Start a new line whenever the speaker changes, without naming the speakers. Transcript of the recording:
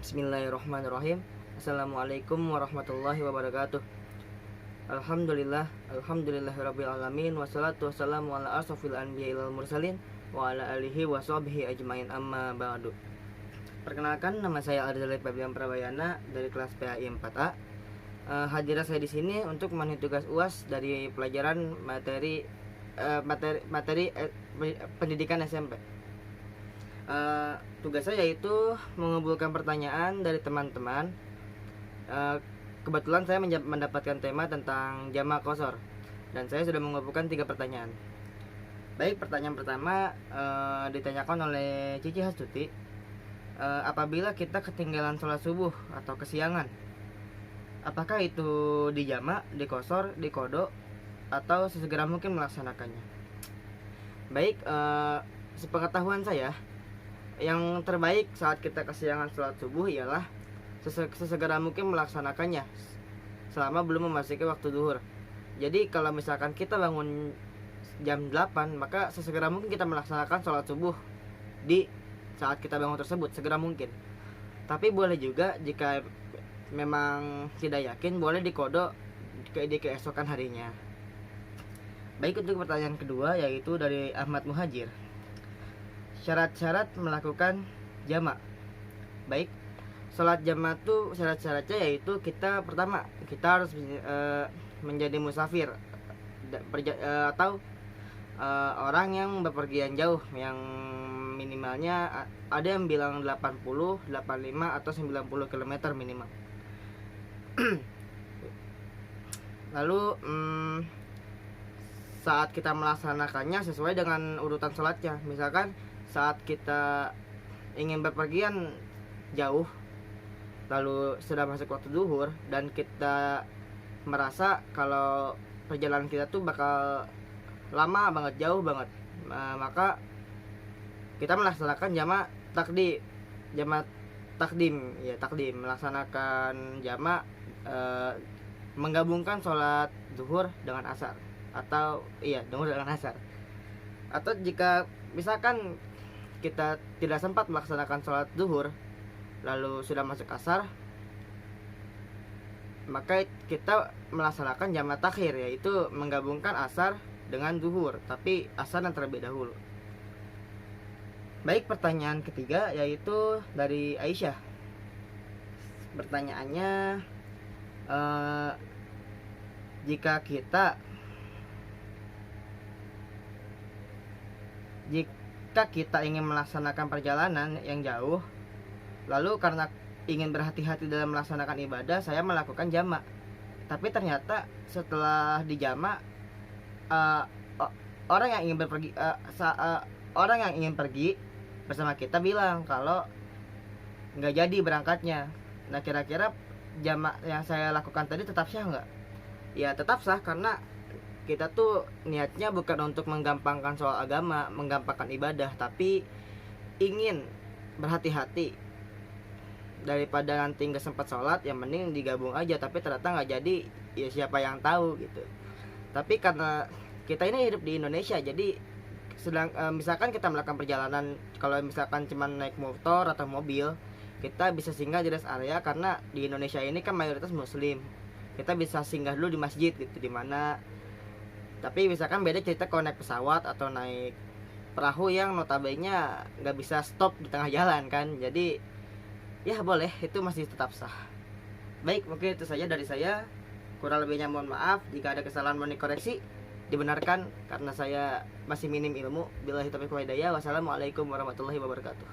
Bismillahirrahmanirrahim. Assalamualaikum warahmatullahi wabarakatuh. Alhamdulillahirabbil alamin, wassalatu wassalamu ala asrofil anbiya'i wal mursalin wa ala alihi wa sahbihi ajmain, amma ba'du. Perkenalkan, nama saya Arzali Febrian Prabayana dari kelas PAI 4A. Hadirat saya di sini untuk memenuhi tugas UAS dari pelajaran materi pendidikan SMP. Tugas saya yaitu mengumpulkan pertanyaan dari teman-teman. Kebetulan saya mendapatkan tema tentang jamak qasar dan saya sudah mengumpulkan 3 pertanyaan. Baik, pertanyaan pertama ditanyakan oleh Cici Hastuti. Apabila kita ketinggalan sholat subuh atau kesiangan, apakah itu dijamak, diqasar, diqadha, atau sesegera mungkin melaksanakannya? Baik, sepengetahuan saya, yang terbaik saat kita kesiangan sholat subuh ialah sesegera mungkin melaksanakannya selama belum memasuki waktu zuhur. Jadi kalau misalkan kita bangun jam 8, maka sesegera mungkin kita melaksanakan sholat subuh di saat kita bangun tersebut, segera mungkin. Tapi boleh juga jika memang tidak yakin, boleh diqadha di keesokan harinya. Baik, untuk pertanyaan kedua yaitu dari Ahmad Muhajir. Syarat-syarat melakukan jamak. Baik, sholat jamak itu syarat-syaratnya yaitu pertama kita harus menjadi musafir atau orang yang bepergian jauh, yang minimalnya ada yang bilang 80, 85 atau 90 km minimal. Lalu saat kita melaksanakannya sesuai dengan urutan sholatnya. Misalkan saat kita ingin bepergian jauh, lalu sudah masuk waktu zuhur dan kita merasa kalau perjalanan kita tuh bakal lama banget, jauh banget, maka kita melaksanakan jamak takdim, melaksanakan jamak, menggabungkan sholat zuhur dengan asar, atau zuhur dengan asar. Atau jika misalkan kita tidak sempat melaksanakan sholat zuhur lalu sudah masuk asar, maka kita melaksanakan jamak takhir, yaitu menggabungkan asar dengan zuhur, tapi asar yang terlebih dahulu. Baik, pertanyaan ketiga yaitu dari Aisyah. Pertanyaannya, jika kita ingin melaksanakan perjalanan yang jauh, lalu karena ingin berhati-hati dalam melaksanakan ibadah, saya melakukan jamak. Tapi ternyata setelah dijamak, orang yang ingin pergi bersama kita bilang kalau nggak jadi berangkatnya. Nah, kira-kira jamak yang saya lakukan tadi tetap sah nggak? Ya, tetap sah, karena kita tuh niatnya bukan untuk menggampangkan soal agama, menggampangkan ibadah, tapi ingin berhati-hati. Daripada nanti nggak sempat sholat, yang mending digabung aja. Tapi ternyata nggak jadi, ya siapa yang tahu gitu. Tapi karena kita ini hidup di Indonesia, jadi misalkan kita melakukan perjalanan, kalau misalkan cuma naik motor atau mobil, kita bisa singgah di rest area, karena di Indonesia ini kan mayoritas muslim. Kita bisa singgah dulu di masjid gitu, di mana. Tapi misalkan beda cerita kalau naik pesawat atau naik perahu yang notabene nggak bisa stop di tengah jalan kan. Jadi ya boleh, itu masih tetap sah. Baik, mungkin itu saja dari saya. Kurang lebihnya mohon maaf. Jika ada kesalahan mohon dikoreksi, dibenarkan karena saya masih minim ilmu. Billahi taufiq wal hidayah. Wassalamualaikum warahmatullahi wabarakatuh.